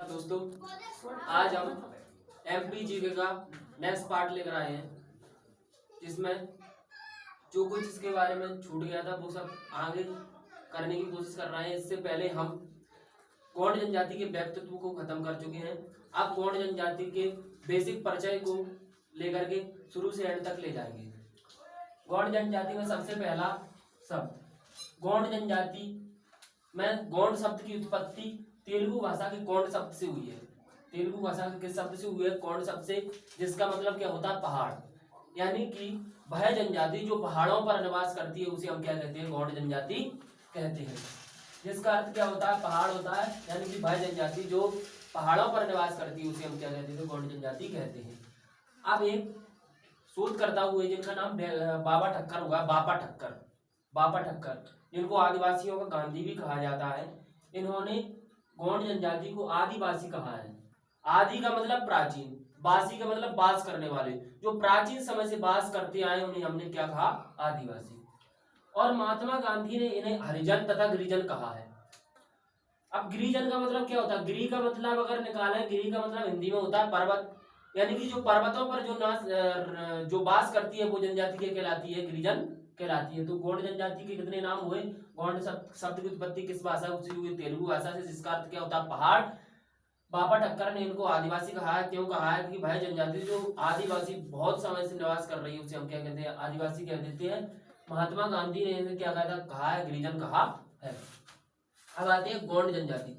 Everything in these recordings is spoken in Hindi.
दोस्तों आज हम MPGK का नेक्स्ट पार्ट लेकर आए हैं, जिसमें जो कुछ इसके बारे में छूट गया था वो सब आगे करने की कोशिश कर रहे हैं। इससे पहले हम गौड़ जनजाति के व्यक्तित्व को खत्म कर चुके हैं। अब गौड़ जनजाति के बेसिक परिचय को लेकर के शुरू से एंड तक ले जाएंगे। गौड़ जनजाति में सबसे पहला शब्द गौड़ जनजाति में गौड़ शब्द की उत्पत्ति तेलुगु भाषा के गौड़ शब्द से हुई है। तेलुगु भाषा के किस शब्द से हुई है? गौड़ शब्द से, जिसका मतलब क्या होता है? पहाड़। यानी कि वह जनजाति जो पहाड़ों पर निवास करती है उसे हम क्या कहते हैं? गौड़ जनजाति कहते हैं। जिसका अर्थ क्या होता है? पहाड़ होता है। यानी कि वह जनजाति जो पहाड़ों पर निवास करती है उसे हम क्या कहते हैं? गौड़ जनजाति कहते हैं। अब एक शोधकर्ता हुए जिनका नाम बाबा ठक्कर हुआ, बाबा ठक्कर, जिनको आदिवासियों का गांधी भी कहा जाता है। इन्होंने गौड़ जनजाति को आदिवासी कहा है। आदि का मतलब प्राचीन, वासी का मतलब वास करने वाले, जो प्राचीन समय से वास करते आए उन्हें हमने क्या कहा? आदिवासी। और महात्मा गांधी ने इन्हें हरिजन तथा गिरिजन कहा है। अब गिरिजन का मतलब क्या होता है? गिरी का मतलब अगर निकालें, गिरी का मतलब हिंदी में होता है पर्वत। यानी कि जो पर्वतों पर जो वास करती है वो जनजाति क्या कहलाती है? गिरिजन कहलाती है। तो गौड़ जनजाति के कितने नाम हुए? गौड़ शब्द की उत्पत्ति किस भाषा से हुई? तेलुगु भाषा से, जिसका अर्थ क्या होता है? पहाड़। बाबा ठक्कर ने इनको आदिवासी कहा है। क्यों कहा है? कि भाई जनजाति जो आदिवासी बहुत समय से निवास कर रही है उसे हम क्या कहते हैं? आदिवासी कह देते हैं। महात्मा गांधी ने इन्हें क्या कहा है? गिरिजन कहा है। अब आते हैं गौड़ जनजाति।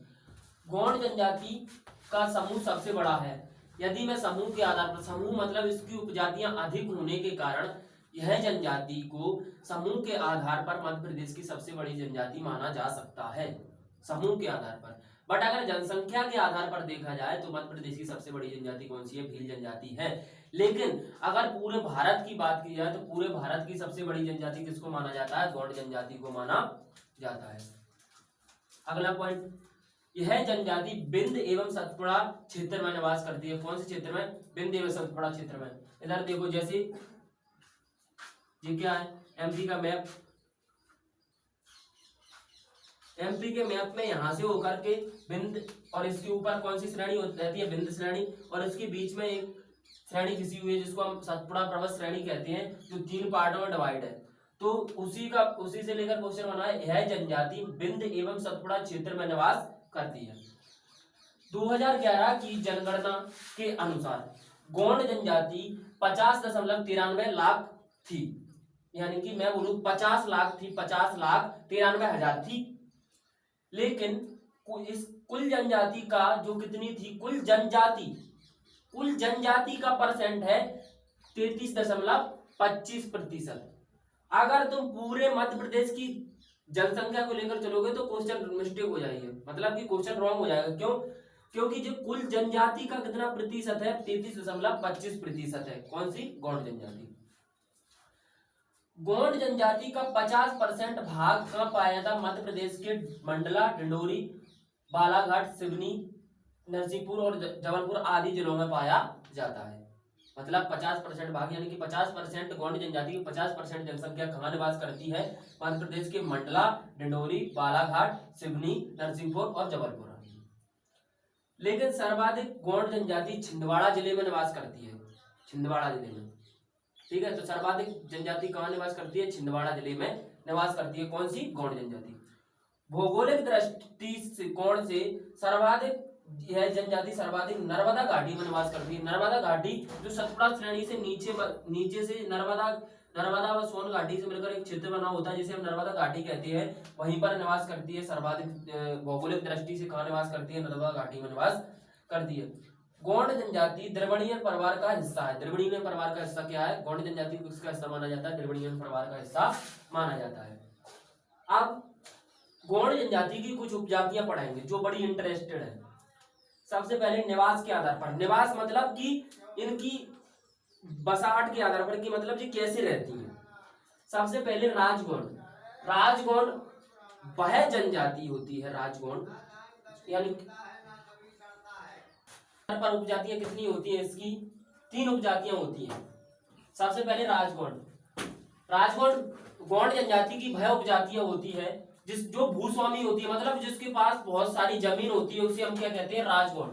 गौड़ जनजाति का समूह सबसे बड़ा है। यदि मैं समूह के आधार पर, समूह मतलब इसकी उपजातियां अधिक होने के कारण यह जनजाति को समूह के आधार पर मध्य प्रदेश की सबसे बड़ी जनजाति माना जा सकता है, समूह के आधार पर। बट अगर जनसंख्या के आधार पर देखा जाए तो मध्य प्रदेश की सबसे बड़ी जनजाति कौन सी है? भील जनजाति है। लेकिन अगर पूरे भारत की बात की जाए तो पूरे भारत की सबसे बड़ी जनजाति किसको माना जाता है? गौड़ जनजाति को माना जाता है। अगला पॉइंट, यह जनजाति बिंद एवं सतपुड़ा क्षेत्र में निवास करती है। कौन से क्षेत्र में? बिंद एवं सतपुड़ा क्षेत्र में। इधर देखो, जैसे ये क्या है? एमपी का मैप। एमपी के मैप में यहां से होकर के बिंद, और इसके ऊपर कौन सी श्रेणी रहती है? बिंद श्रेणी। और इसके बीच में एक श्रेणी खिसी हुई है जिसको हम सतपुड़ा पर्वत श्रेणी कहते हैं, जो 3 पार्टों में डिवाइड है। तो उसी से लेकर क्वेश्चन बना है, यह जनजाति बिंद एवं सतपुड़ा क्षेत्र में निवास करती है। 2011 की जनगणना के अनुसार गौड़ जनजाति 50.93 लाख थी। यानी कि मैं बोलूं 50 लाख थी, 50,93,000 थी। लेकिन इस कुल जनजाति का जो कितनी थी? कुल जनजाति का परसेंट है 33.25%। अगर तुम पूरे मध्य प्रदेश की जनसंख्या को लेकर चलोगे तो क्वेश्चन मिस्टेक हो जाएगी, मतलब कि क्वेश्चन रॉन्ग हो जाएगा। क्यों? क्योंकि जो कुल जनजाति का कितना प्रतिशत है? 33.25% है। कौन सी? गौड़ जनजाति। गौड़ जनजाति का 50% भाग कहां पाया जाता? मध्य प्रदेश के मंडला, डिंडोरी, बालाघाट, सिवनी, नरसिंहपुर और जबलपुर आदि जिलों में पाया जाता है। मतलब 50% भाग, यानी कि 50% गौड़ जनजाति की 50% जनसंख्या कहां निवास करती है? मध्य प्रदेश के मंडला, डिंडोरी, बालाघाट, सिवनी, नरसिंहपुर और जबलपुर। लेकिन सर्वाधिक गौड़ जनजाति छिंदवाड़ा जिले में निवास करती है। छिंदवाड़ा जिले में, ठीक है। तो सर्वाधिक जनजाति कहां निवास करती है? छिंदवाड़ा जिले में निवास करती है। कौन सी? गौड़ जनजाति। भौगोलिक दृष्टिकोण से सर्वाधिक यह जनजाति सर्वाधिक नर्मदा घाटी में निवास करती है। नर्मदा घाटी जो सतपुड़ा श्रेणी से नीचे से नर्मदा व सोन घाटी से मिलकर एक क्षेत्र बना होता है जिसे हम नर्मदा घाटी कहते हैं, वहीं पर निवास करती है। सर्वाधिक भौगोलिक दृष्टि से कहां निवास करती है? नर्मदा घाटी में निवास कर दी है। गौंड जनजाति द्रविड़ियन परिवार का हिस्सा है। द्रविड़ियन परिवार का हिस्सा क्या है? गौंड जनजाति को किसका हिस्सा माना जाता है? द्रविड़ियन परिवार का हिस्सा माना जाता है। अब गौंड जनजाति की कुछ उपजातियां पढ़ाएंगे जो बड़ी इंटरेस्टेड है। सबसे पहले निवास के आधार पर। निवास मतलब कि इनकी बसाहट के आधार पर, कि मतलब ये कैसे रहती है। सबसे पहले राजगौंड। राजगौंड वह जनजाति होती है, राजगौंड यानी पर उपजातियां कितनी होती है इसकी? 3 उपजातियां होती हैं। सबसे पहले राजगौंड। राजगौंड गौंड जनजाति की वह उपजातियां होती है जिस जो भूस्वामी होती है, मतलब जिसके पास बहुत सारी जमीन होती है, उसे हम क्या कहते हैं? राजगौंड।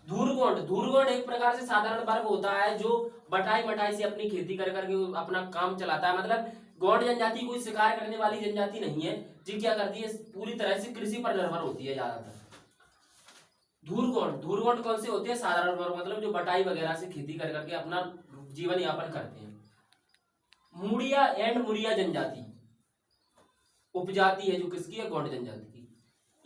धूरगौंड। धूरगौंड एक प्रकार से साधारण वर्ग होता है जो बटाई मटाई से अपनी खेती कर करके अपना काम चलाता है। मतलब गौंड जनजाति कोई शिकार करने वाली जनजाति नहीं है, जी क्या करती है? पूरी तरह से कृषि पर निर्भर होती है ज्यादातर। धूरगौंड। धूरगौंड कौन से होते हैं? साधारण वर्ग, मतलब जो बटाई वगैरह से खेती कर करके अपना जीवन यापन करते हैं। मुड़िया एंड मुड़िया जनजाति उपजाति है जो किसकी है? गौंड जनजाति की।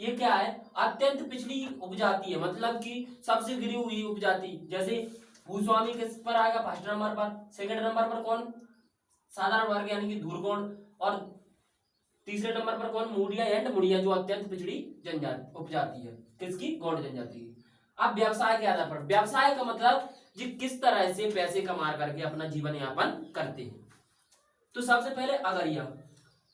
ये क्या है? अत्यंत पिछड़ी उपजाति है, मतलब कि सबसे गिरी हुई उपजाति। जैसे भूस्वामी किस पर आएगा? फर्स्ट नंबर पर। सेकंड नंबर पर कौन? साधारण वर्ग यानी कि धूरगौंड। और तीसरे नंबर पर कौन? मुड़िया एंड मुड़िया, जो अत्यंत पिछड़ी जनजाति उपजाति है किसकी? गौंड जनजाति की। अब व्यवसाय के आधार पर। व्यवसाय का मतलब जी किस तरह से पैसे कमा करके अपना जीवन यापन करते हैं। तो सबसे पहले अगरिया।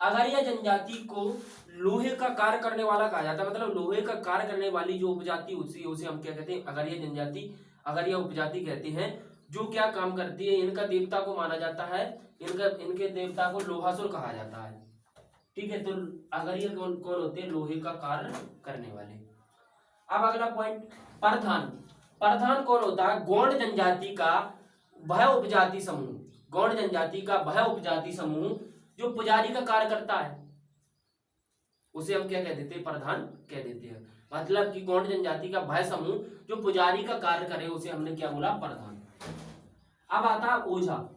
अगरिया जनजाति को लोहे का कार्य करने वाला कहा जाता है, मतलब लोहे का कार्य करने वाली जो उपजाति उसे हम क्या कहते हैं? अगरिया जनजाति, अगरिया उपजाति कहते हैं। जो क्या काम करती है? इनका देवता को माना जाता है, इनके देवता को लोहासुर कहा जाता है। ठीक है, तो अगरिया कौन कौन होते हैं? लोहे का कार्य करने वाले। अब अगला पॉइंट, प्रधान। प्रधान कौन होता है? गौंड जनजाति का वह उपजाति समूह। गौंड जनजाति का वह उपजाति समूह जो पुजारी का कार्य करता है, उसे हम क्या कह देते हैं? प्रधान कह देते हैं। मतलब कि गौंड जनजाति का वह समूह जो पुजारी का कार्य करे, उसे हमने क्या बोला? प्रधान। अब आता है ओझा।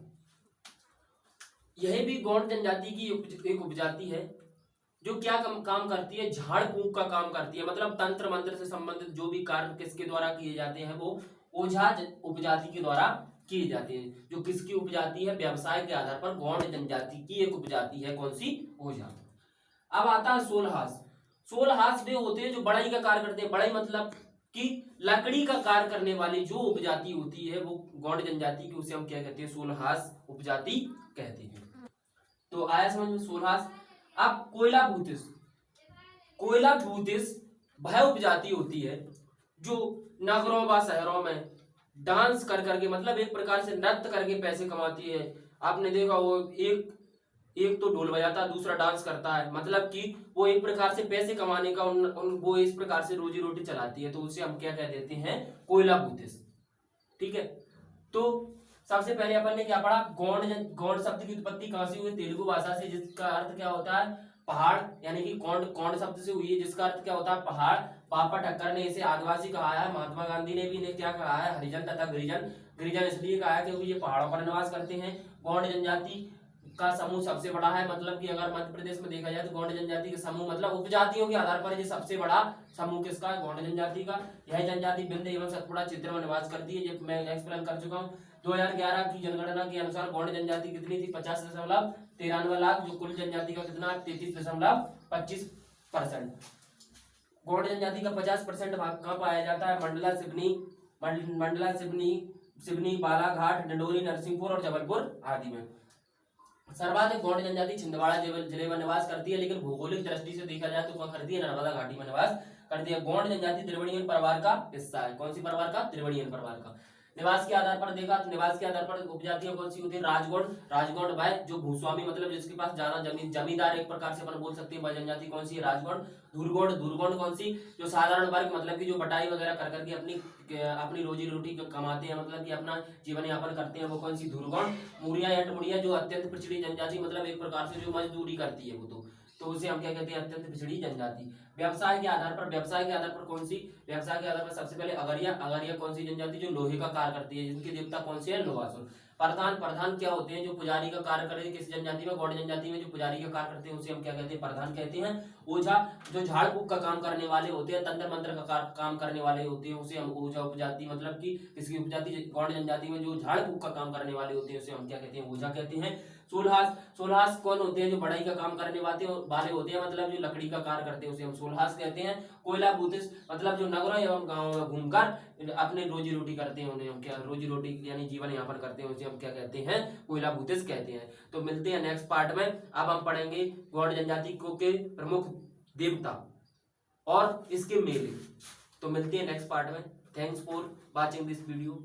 यह भी गौंड जनजाति की एक उपजाति है जो क्या काम करती है? झाड़ फूंक का काम करती है। मतलब तंत्र मंत्र से संबंधित जो भी कार्य किसके द्वारा किए जाते हैं वो ओझा उपजाति के द्वारा किए जाते हैं। जो किसकी उपजाति है? व्यवसाय के आधार पर गौंड जनजाति की एक उपजाति है। कौन सी? ओझा। अब आता है सोलहास। सोलहास वे होते हैं जो बढ़ई का कार्य करते हैं। बढ़ई मतलब कि लकड़ी का कार्य करने वाली जो उपजाति होती है वो गौंड जनजाति की, उसे हम क्या कहते हैं? सोलहास उपजाति कहते हैं। तो आया समझ में सोलहास। अब कोयला भूतिस। कोयला भूतिस वह उपजाति होती है जो नगरों व शहरों में डांस कर करके, मतलब एक प्रकार से नृत्य करके पैसे कमाती है। आपने देखा वो एक तो ढोल बजाता है, दूसरा डांस करता है, मतलब कि वो एक प्रकार से पैसे कमाने का वो इस प्रकार से रोजी रोटी चलाती है। तो उसे हम क्या कह देते हैं? कोयला भूतिस। ठीक है, तो सबसे पहले अपन ने क्या पढ़ा? गौंड शब्द की उत्पत्ति कहां से हुई? तेलुगु भाषा से, जिसका अर्थ क्या होता है? पहाड़, यानी कि कौंड शब्द से हुई है जिसका अर्थ क्या होता है? पहाड़। पापा ठक्कर ने इसे आदिवासी कहा है। महात्मा गांधी ने भी इन्हें क्या कहा है? हरिजन तथा गिरिजन। गिरिजन इसलिए कहा है क्योंकि ये पहाड़ों पर निवास करते हैं। गौंड जनजाति का समूह सबसे बड़ा है, मतलब कि अगर मध्य प्रदेश में देखा जाए तो गौंड जनजाति का समूह, मतलब उपजातियों के आधार पर ये सबसे बड़ा समूह किसका है? गौंड जनजाति का। यह जनजाति विंध्य एवं सतपुड़ा क्षेत्र में निवास करती है। ये मैं एक्सप्लेन कर चुका हूँ। 2011 की जनगणना के अनुसार गौंड जनजाति कितनी थी? 50.93 लाख, जो कुल जनजाति का कितना? 33.25%। गौंड जनजाति का 50% भाग कहाँ पाया जाता है? मंडला, सिवनी, बालाघाट, डिंडोरी, नरसिंहपुर और जबलपुर आदि में। सर्वाधिक गौंड जनजाति छिंदवाड़ा जिले में निवास करती है, लेकिन भौगोलिक दृष्टि से देखा जाए तो कहाँ करती है? नर्मदा घाटी में निवास करती है। गौंड जनजाति द्रविड़ियन परिवार का हिस्सा है। कौन सी परिवार का? द्रविड़ियन परिवार का। निवास के आधार पर देखा तो निवास के आधार पर उपजातियां कौन सी होती है? राजगौंड। राजगौंड वह जो भूस्वामी, मतलब जिसके पास ज्यादा जमींदार, एक प्रकार से अपन बोल सकते हैं, वह जनजाति कौन सी है? राजगौंड। धूरगौंड। धूरगौंड कौन सी? जो साधारण वर्ग, मतलब कि जो बटाई वगैरह कर करके अपनी रोजी रोटी कमाते हैं, मतलब कि अपना जीवन यापन करते हैं, वो कौन सी? धूरगौंड। मुड़िया एंड मुड़िया जो अत्यंत पिछड़ी जनजाति, मतलब एक प्रकार से जो मजदूरी करती है वो, तो उसे हम क्या कहते हैं? अत्यंत पिछड़ी जनजाति। व्यवसाय के आधार पर कौन सी? व्यवसाय के आधार पर सबसे पहले अगरिया। अगरिया कौन सी जनजाति? जो लोहे का कार्य करती है, जिनके देवता कौन से हैं? लोहासुर। प्रधान, प्रधान क्या होते हैं? जो पुजारी का कार्य करते हैं। किस जनजाति में? गौड़ जनजाति में जो पुजारी का कार्य करते हैं उसे हम क्या कहते हैं? प्रधान कहते हैं। ओझा जो झाड़ फूक का काम करने वाले होते हैं, तंत्र मंत्र का काम करने वाले होते हैं, उसे हम ओझा उपजाति, मतलब कि किसकी उपजाति? गौड़ जनजाति में जो झाड़ फूक का काम करने वाले होते हैं उसे हम क्या कहते हैं? ओझा कहते हैं। सोल्हास, सोल्हास कौन होते हैं? जो बढ़ई का काम करने वाले होते हैं, मतलब जो लकड़ी का कार्य करते हैं उसे हम सोल्हास कहते हैं। कोयला भूतिस, मतलब जो नगरों एवं गाँवों में घूमकर अपने रोजी रोटी करते हैं, उन्हें हम क्या, रोजी रोटी यानी जीवन यापन करते हैं, उसे हम क्या कहते हैं? कोयला भूतिस कहते हैं। तो मिलते हैं नेक्स्ट पार्ट में। अब हम पढ़ेंगे गौड़ जनजाति को के प्रमुख देवता और इसके मेले। तो मिलते हैं नेक्स्ट पार्ट में। Thanks for watching this video.